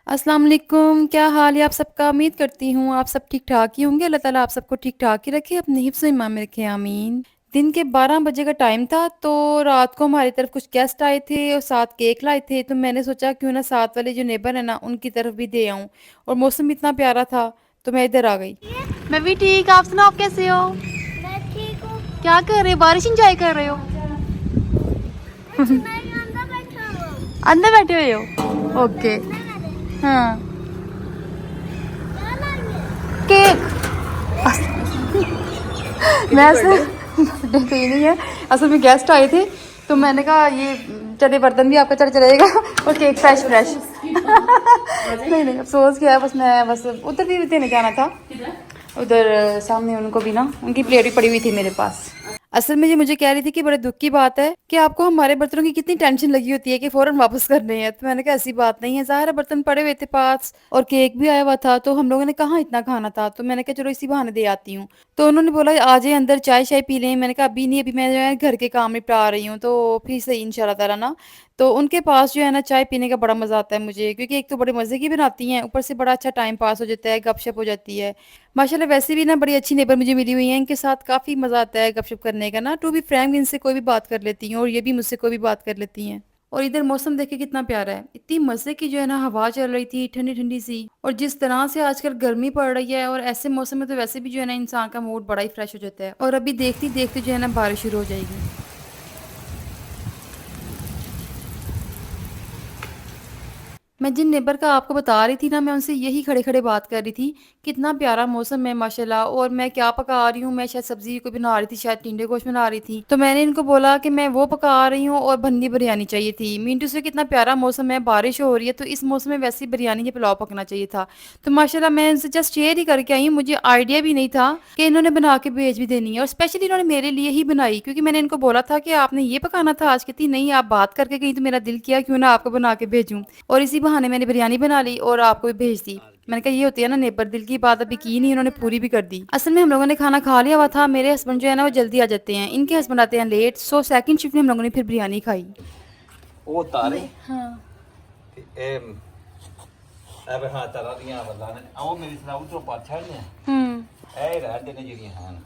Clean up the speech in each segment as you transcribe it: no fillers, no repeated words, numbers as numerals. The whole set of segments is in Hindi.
अस्सलाम वालेकुम, क्या हाल है आप सबका। उम्मीद करती हूँ आप सब ठीक ठाक ही होंगे। अल्लाह ताला आप सबको ठीक ठाक ही रखे, अपने हिफ्ज़ ईमान में रखे, आमीन। दिन के 12 बजे का टाइम था, तो रात को हमारी तरफ कुछ गेस्ट आए थे और साथ केक लाए थे, तो मैंने सोचा क्यों ना साथ वाले जो नेबर है ना उनकी तरफ भी दे आऊँ। और मौसम इतना प्यारा था तो मैं इधर आ गई। मैं भी ठीक, आप सुनाओ आप कैसे हो। मैं ठीक हूँ। क्या कर रहे हो, बारिश इंजॉय कर रहे हो। मैं अंदर बैठा हूँ। अंदर बैठे हुए हो, ओके। हाँ, क्या लाएंगे? केक। मैं बर्थडे तो ये नहीं है, असल में गेस्ट आए थे तो मैंने कहा ये चले बर्तन भी आपका चढ़ चलेगा और केक फ्रेश फ्रेश। नहीं नहीं, अफसोस क्या है, बस उधर भी देने जाना था, उधर सामने उनको भी ना, उनकी प्लेट भी पड़ी हुई थी मेरे पास। असल में ये मुझे कह रही थी कि बड़े दुख की बात है कि आपको हमारे बर्तनों की कितनी टेंशन लगी होती है कि फौरन वापस करने हैं। तो मैंने कहा ऐसी बात नहीं है, ज़ाहिर है बर्तन पड़े हुए थे पास और केक भी आया हुआ था, तो हम लोगों ने कहाँ इतना खाना था, तो मैंने कहा चलो इसी बहाने दे आती हूँ। तो उन्होंने बोला आ जाए अंदर चाय शाय पी लें। मैंने कहा अभी नहीं, अभी मैं जो है घर के काम निपटा रही हूँ, तो फिर सही इंशाल्लाह ताला ना। तो उनके पास जो है ना चाय पीने का बड़ा मज़ा आता है मुझे, क्योंकि एक तो बड़े मज़े की बनाती हैं, ऊपर से बड़ा अच्छा टाइम पास हो जाता है, गपशप हो जाती है। माशाल्लाह वैसे भी ना बड़ी अच्छी नेबर मुझे मिली हुई हैं, इनके साथ काफ़ी मज़ा आता है गपशप करने का ना। टू बी फ्रैंक इनसे कोई भी बात कर लेती हूँ और ये भी मुझसे कोई भी बात कर लेती हैं। और इधर मौसम देखे कितना प्यारा है, इतनी मज़े की जो है ना हवा चल रही थी ठंडी ठंडी सी। और जिस तरह से आजकल गर्मी पड़ रही है और ऐसे मौसम में तो वैसे भी जो है ना इंसान का मूड बड़ा ही फ्रेश हो जाता है। और अभी देखती देखती जो है ना बारिश शुरू हो जाएगी। मैं जिन नेबर का आपको बता रही थी ना, मैं उनसे यही खड़े-खड़े बात कर रही थी, कितना प्यारा मौसम है माशाल्लाह। और मैं क्या पका रही हूँ, मैं शायद सब्ज़ी कोई बना रही थी, शायद टिंडे गोश्त बना रही थी। तो मैंने इनको बोला कि मैं वो पका रही हूँ और बन्नी बिरयानी चाहिए थी। मिंटू से कितना प्यारा मौसम है, बारिश हो रही है, तो इस मौसम में वैसे ही बिरयानी या पुलाव पकना चाहिए था। तो माशाल्लाह मैं इनसे जस्ट शेयर ही करके आई हूँ, मुझे आइडिया भी नहीं था कि इन्होंने बना के भेज भी देनी है। और स्पेशली इन्होंने मेरे लिए ही बनाई, क्योंकि मैंने इनको बोला था कि आपने ये पकाना था आज। कहती नहीं, आप बात करके गई तो मेरा दिल किया क्यों ना आपको बना के भेजूँ। और इसी बहाने मैंने बिरयानी बना ली और आपको भी भेज दी। मैंने कहा ये होती है ना नेबर, दिल की बात अभी की नहीं, इन्होंने पूरी भी कर दी। असल में हम लोगों ने खाना खा लिया हुआ था, मेरे हस्बैंड जो है ना वो जल्दी आ जाते हैं, इनके हस्बैंड आते हैं लेट। सो सेकंड शिफ्ट में हम लोगों ने फिर बिरयानी खाई। ਉਹ ਤਾਰੇ हाँ ਤੇ ਇਹ ਵੀ ਹਾਂ ਤਾਰਾ ਦੀਆਂ ਵੱਲਾਂ ਨੇ ਆਓ ਮੇਰੀ ਸਲਾਹ ਤੋਂ ਪਾਛਾ ਨੇ ਇਹ ਰਹਿ ਨੇ ਜਿਹੜੀਆਂ ਹਨ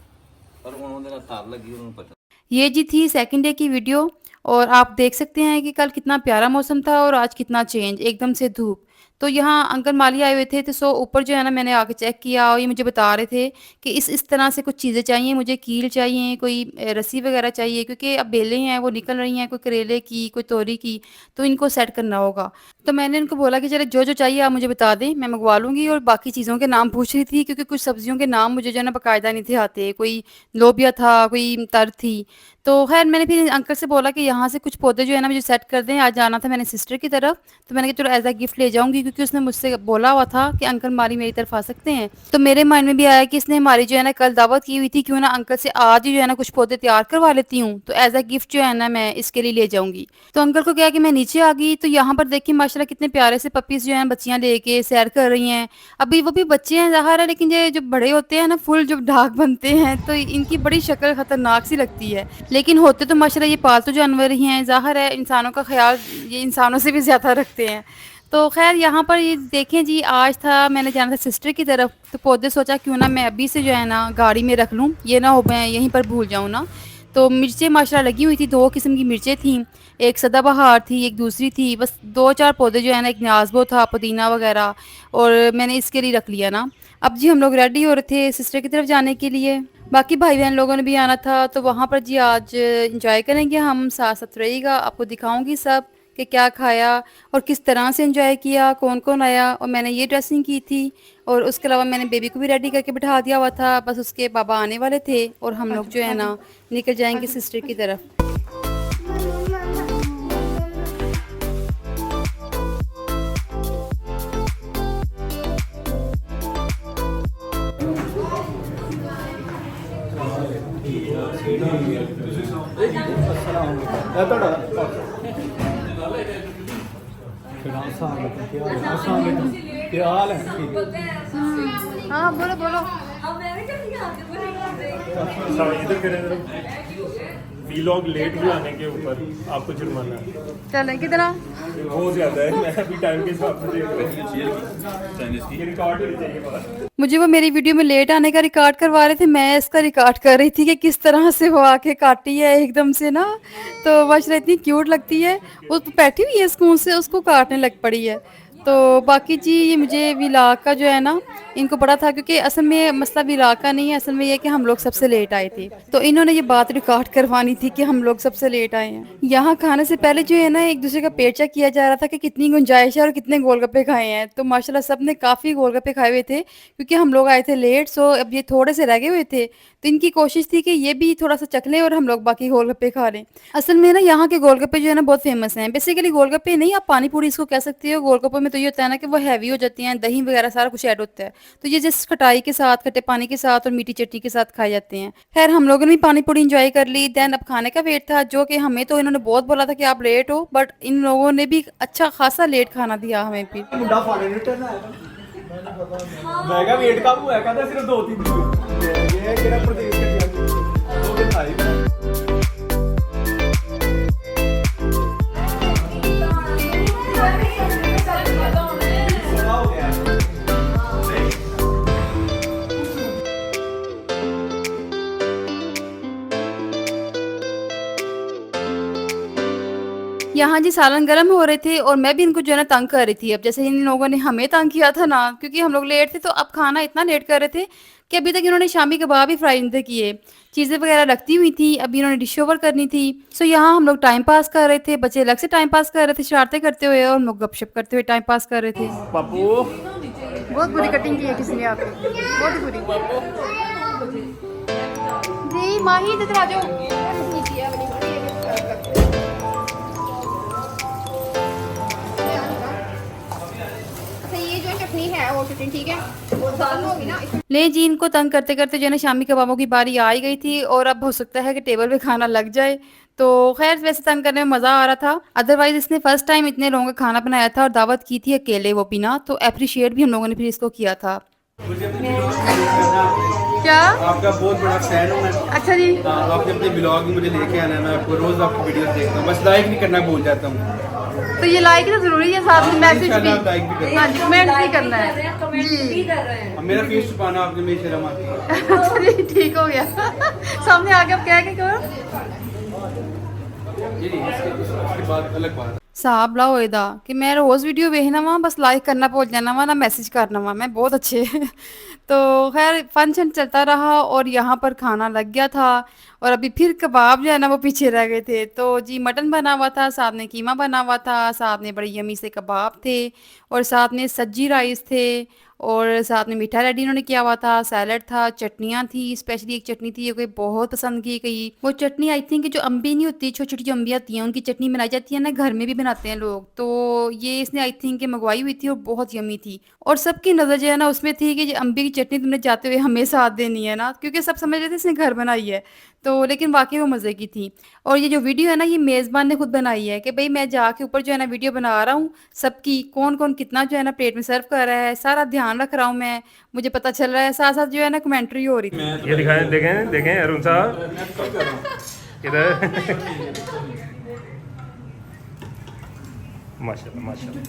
ਪਰ ਹੁਣ ਉਹਦੇ ਨਾਲ ਤਾਰ ਲੱਗੀ ਉਹਨੂੰ ਪਤਾ। ये जी थी सेकंड डे की वीडियो। और आप देख सकते हैं कि कल कितना प्यारा मौसम था और आज कितना चेंज, एकदम से धूप। तो यहाँ अंकल माली आए हुए थे, तो सो ऊपर जो है ना मैंने आके चेक किया और ये मुझे बता रहे थे कि इस तरह से कुछ चीज़ें चाहिए मुझे, कील चाहिए, कोई रस्सी वगैरह चाहिए, क्योंकि अब बेलें हैं वो निकल रही हैं, कोई करेले की कोई तोरी की, तो इनको सेट करना होगा। तो मैंने इनको बोला कि चले जो जो चाहिए आप मुझे बता दें, मैं मंगवा लूँगी। और बाकी चीज़ों के नाम पूछ रही थी, क्योंकि कुछ सब्जियों के नाम मुझे जो है ना बाकायदा नहीं थे आते, कोई लोबिया था, कोई तर थी। तो खैर मैंने फिर अंकल से बोला कि यहाँ से कुछ पौधे जो है ना मुझे सेट कर दें, आज जाना था मैंने सिस्टर की तरफ। तो मैंने कहा चलो एज अ गिफ्ट ले जाऊँगी, क्योंकि उसने मुझसे बोला हुआ था कि अंकल माली मेरी तरफ आ सकते हैं। तो मेरे माइंड में भी आया कि इसने हमारी जो है ना कल दावत की हुई थी, क्यों ना अंकल से आज ही जो है ना कुछ पौधे तैयार करवा लेती हूँ, तो एज अ गिफ्ट जो है ना मैं इसके लिए ले जाऊँगी। तो अंकल को क्या कि मैं नीचे आ गई, तो यहाँ पर देखिए माशाल्लाह कितने प्यारे से पपीज़ जो हैं बच्चियाँ लेके सैर कर रही हैं। अभी वो भी बच्चे हैं ज़ाहिर है, लेकिन ये जो बड़े होते हैं ना फुल जब ढाक बनते हैं तो इनकी बड़ी शक्ल खतरनाक सी लगती है, लेकिन होते तो माशाल्लाह ये पालतू जानवर ही हैं। ज़ाहिर है इंसानों का ख्याल ये इंसानों से भी ज़्यादा रखते हैं। तो खैर यहाँ पर ये देखें जी, आज था मैंने जाना था सिस्टर की तरफ, तो पौधे सोचा क्यों ना मैं अभी से जो है ना गाड़ी में रख लूँ, ये ना हो मैं यहीं पर भूल जाऊँ ना। तो मिर्चें माशाल्लाह लगी हुई थी, 2 किस्म की मिर्चें थीं, एक सदाबहार थी, एक दूसरी थी, बस 2-4 पौधे जो है ना, एक न्याज़बो था, पुदीना वगैरह, और मैंने इसके लिए रख लिया ना। अब जी हम लोग रेडी हो रहे थे सिस्टर की तरफ जाने के लिए, बाकी भाई-बहन लोगों ने भी आना था, तो वहाँ पर जी आज एंजॉय करेंगे हम, साथ-साथ रहिएगा, आपको दिखाऊँगी सब कि क्या खाया और किस तरह से एंजॉय किया, कौन-कौन आया। और मैंने ये ड्रेसिंग की थी और उसके अलावा मैंने बेबी को भी रेडी करके बिठा दिया हुआ था, बस उसके पापा आने वाले थे और हम लोग जो है ना निकल जाएँगे सिस्टर की तरफ। क्या हाल है? हाँ बोलो बोलो। इधर करें वीलॉग लेट भी आने के ऊपर आपको जुर्माना है। चले कितना? बहुत ज्यादा है, मैं अभी टाइम के हिसाब से देख रहा हूँ। ये रिकॉर्ड होनी चाहिए बात। मुझे वो मेरी वीडियो में लेट आने का रिकॉर्ड करवा रहे थे, मैं इसका रिकॉर्ड कर रही थी कि किस तरह से वो आके काटी है एकदम से ना। तो माशाल्लाह इतनी क्यूट लगती है, वो तो बैठी हुई है सुकून से, उसको काटने लग पड़ी है। तो बाकी जी ये मुझे विलाग का जो है ना इनको बड़ा था, क्योंकि असल में मसला विलाग का नहीं है, असल में ये कि हम लोग सबसे लेट आए थे, तो इन्होंने ये बात रिकॉर्ड करवानी थी कि हम लोग सबसे लेट आए हैं। यहाँ खाने से पहले जो है ना एक दूसरे का पेट चेक किया जा रहा था कि कितनी गुंजाइश है और कितने गोलगप्पे खाए हैं। तो माशाल्लाह सब ने काफ़ी गोलगप्पे खाए हुए थे, क्योंकि हम लोग आए थे लेट, सो अब ये थोड़े से रह गए हुए थे, तो इनकी कोशिश थी कि ये भी थोड़ा सा चख लें और हम लोग बाकी गोलगप्पे खा लें। असल में ना यहाँ के गोलगप्पे जो है ना बहुत फेमस हैं। बेसिकली गोलगप्पे नहीं, आप पानी पूरी इसको कह सकते हो। गोलगप्पे में तो ये होता है ना कि वो हैवी हो जाती हैं, दही वगैरह सारा कुछ ऐड होता है, तो ये जैसे खटाई के साथ, खट्टे पानी के साथ और मीठी चटनी के साथ खाए जाते हैं। खैर हम लोगों ने भी पानी पूरी इंजॉय कर ली। देन अब खाने का वेट था, जो कि हमें तो इन्होंने बहुत बोला था कि आप लेट हो, बट इन लोगों ने भी अच्छा खासा लेट खाना दिया हमें भी। मुंडा फाड़े रिटर्न आया मैं क्या वेट कम हुआ कहता सिर्फ 2-3 दिन ये किहड़ा प्रदेश के 2 दिन आई यहाँ जी सालन गर्म हो रहे थे और मैं भी इनको जो है ना तंग कर रही थी। अब जैसे इन लोगों ने हमें तंग किया था ना, क्योंकि हम लोग लेट थे, तो अब खाना इतना लेट कर रहे थे कि अभी तक इन्होंने शामी कबाब ही फ्राई नहीं थे किए, चीज़ें वगैरह रखती हुई थी, अभी इन्होंने डिश ओवर करनी थी। सो यहाँ हम लोग टाइम पास कर रहे थे, बच्चे अलग से टाइम पास कर रहे थे शरारतें करते हुए, और हम लोग गपशप करते हुए टाइम पास कर रहे थे। पप्पू बहुत बुरी कटिंग की है किसी ने आपकी, बहुत ही बुरी। जी माही इधर आ जाओ। ले जी इनको तंग करते करते जो है ना शामी कबाबों की बारी आ ही गई थी, और अब हो सकता है कि टेबल पे खाना लग जाए। तो खैर वैसे तंग करने में मज़ा आ रहा था। अदरवाइज इसने फर्स्ट टाइम इतने लोगों का खाना बनाया था और दावत की थी अकेले, वो बिना, तो अप्रिशिएट भी हम लोगों ने फिर इसको किया था। क्या आपका बहुत बड़ा फैन हूँ मैं। अच्छा जी, आपने अपने ब्लॉग में मुझे लेके आना है, मैं आपको रोज आपकी वीडियोस देखता हूँ, बस लाइक नहीं करना भूल जाता हूँ। तो ये लाइक तो जरूरी है, साथ में मैसेज इंशाल्लाह आप भी, लाइक भी हाँ जी, कमेंट भी करना है जी। अब मेरा फेस छुपाना आपने मेरी शर्म आती है। अच्छा जी ठीक हो गया। सामने आके आप कह के करो ये नहीं, इसके बाद अलग बात है। साहब ला होएदा कि मैं रोज़ वीडियो वेखना वा, बस लाइक करना भूल जाना वा, ना मैसेज करना वा, मैं बहुत अच्छे। तो खैर फंक्शन चलता रहा और यहाँ पर खाना लग गया था, और अभी फिर कबाब जो है ना वो पीछे रह गए थे। तो जी मटन बना हुआ था, साथ में कीमा बना हुआ था, साथ में बड़ी यमी से कबाब थे, और साथ में सज्जी राइस थे, और साथ में मीठा रेडी इन्होंने किया हुआ था, सैलड था, चटनियाँ थी, स्पेशली एक चटनी थी कोई बहुत पसंद की गई। वो चटनी आई थिंक जो अम्बी नहीं होती, छोटी छोटी जो अम्बियाँ होती हैं, उनकी चटनी बनाई जाती है ना, घर में भी बनाते हैं लोग, तो ये इसने आई थिंक मंगवाई हुई थी और बहुत यमी थी। और सबकी नज़र जो है ना उसमें थी कि अम्बी की चटनी तुमने जाते हुए हमें साथ देनी है ना, क्योंकि सब समझ रहे थे इसने घर बनाई है, तो लेकिन वाकई वो मज़े की थी। और ये जो वीडियो है ना ये मेज़बान ने खुद बनाई है कि भाई मैं जाके ऊपर जो है ना वीडियो बना रहा हूँ, सबकी कौन कौन कितना जो है ना प्लेट में सर्व कर रहा है, सारा ध्यान रख रहा हूँ मैं, मुझे पता चल रहा है, साथ साथ जो है ना कमेंट्री हो रही थी। ये दिखाएं, देखें देखें अरुण साहब इधर। माशाल्लाह माशाल्लाह।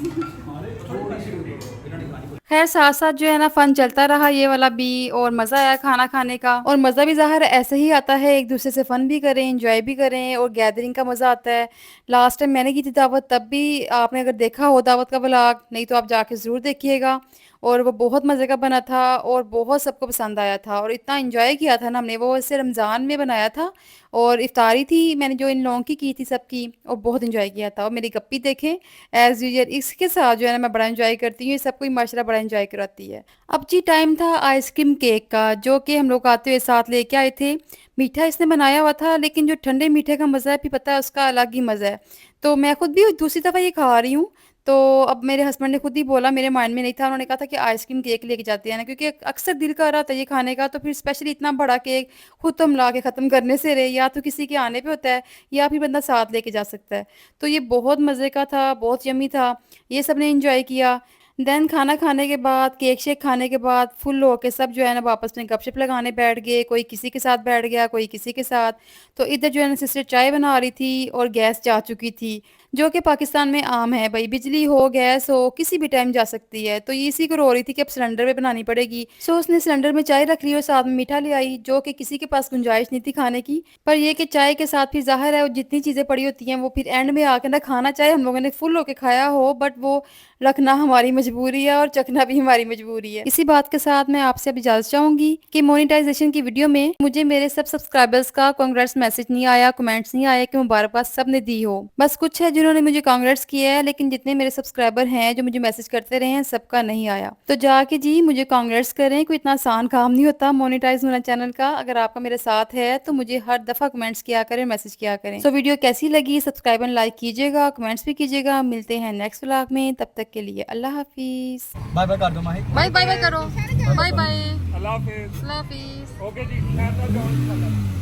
खैर साथ साथ जो है ना फन चलता रहा ये वाला भी, और मज़ा आया खाना खाने का, और मज़ा भी ज़ाहिर ऐसे ही आता है, एक दूसरे से फ़न भी करें, एंजॉय भी करें, और गैदरिंग का मज़ा आता है। लास्ट टाइम मैंने की थी दावत, तब भी आपने अगर देखा हो दावत का व्लॉग, नहीं तो आप जाके ज़रूर देखिएगा, और वो बहुत मज़े का बना था और बहुत सबको पसंद आया था, और इतना एंजॉय किया था ना हमने। वो वैसे रमज़ान में बनाया था और इफ्तारी थी मैंने जो इन लोगों की थी सबकी, और बहुत एंजॉय किया था। और मेरी गप्पी देखें एज़ यूजुअल, इसके साथ जो है ना मैं बड़ा एंजॉय करती हूँ, ये सब कोई माशाल्लाह बड़ा एंजॉय कराती है। अब जी टाइम था आइसक्रीम केक का, जो कि हम लोग आते हुए साथ लेके आए थे। मीठा इसने बनाया हुआ था, लेकिन जो ठंडे मीठे का मज़ा है भी पता है उसका अलग ही मज़ा है। तो मैं खुद भी दूसरी दफ़ा ये खा रही हूँ, तो अब मेरे हस्बैंड ने खुद ही बोला, मेरे माइंड में नहीं था, उन्होंने कहा था कि आइसक्रीम केक लेके जाते हैं ना, क्योंकि अक्सर दिल कर रहा था ये खाने का, तो फिर स्पेशली इतना बड़ा केक खुद तो हम ला के ख़त्म करने से रहे, या तो किसी के आने पे होता है या फिर बंदा साथ लेके जा सकता है। तो ये बहुत मज़े का था, बहुत यम्मी था, ये सब ने इंजॉय किया। देन खाना खाने के बाद, केक शेक खाने के बाद फुल होके सब जो है ना आपस में गपशप लगाने बैठ गए, कोई किसी के साथ बैठ गया, कोई किसी के साथ। तो इधर जो है ना सिस्टर चाय बना रही थी और गैस जा चुकी थी, जो कि पाकिस्तान में आम है भाई, बिजली हो गैस हो किसी भी टाइम जा सकती है। तो ये इसी को रो रही थी कि अब सिलेंडर पे बनानी पड़ेगी। सो उसने सिलेंडर में चाय रख ली और साथ में मीठा ले आई, जो कि किसी के पास गुंजाइश नहीं थी खाने की। पर ये कि चाय के साथ फिर ज़ाहिर है वो जितनी चीज़ें पड़ी होती हैं वो फिर एंड में आकर ना खाना, चाहे हम लोगों ने फुल होके खाया हो, बट वो रखना हमारी मजबूरी है और चखना भी हमारी मजबूरी है। इसी बात के साथ मैं आपसे अब इजाज़त चाहूँगी कि मोनेटाइजेशन की वीडियो में मुझे मेरे सब सब्सक्राइबर्स का कांग्रेट्स मैसेज नहीं आया, कमेंट्स नहीं आए कि मुबारकबाद सब ने दी हो। बस कुछ है जिन्होंने मुझे कांग्रेट्स किया है, लेकिन जितने मेरे सब्सक्राइबर हैं जो मुझे मैसेज करते रहे हैं सबका नहीं आया। तो जाके जी मुझे कांग्रेट्स करें, कोई इतना आसान काम नहीं होता मोनेटाइज होना चैनल का। अगर आपका मेरे साथ है तो मुझे हर दफ़ा कमेंट्स किया करें, मैसेज किया करें। सो वीडियो कैसी लगी, सब्सक्राइब एंड लाइक कीजिएगा, कमेंट्स भी कीजिएगा। मिलते हैं नेक्स्ट व्लॉग में, तब तक के लिए अल्लाह हाफिज़। बाय बाय कर दो माही। बाय बाय बाय करो, बाय बाय, अल्लाह हाफिज। अल्लाह हाफिज़। ओके जी, मैं तो जॉइन कर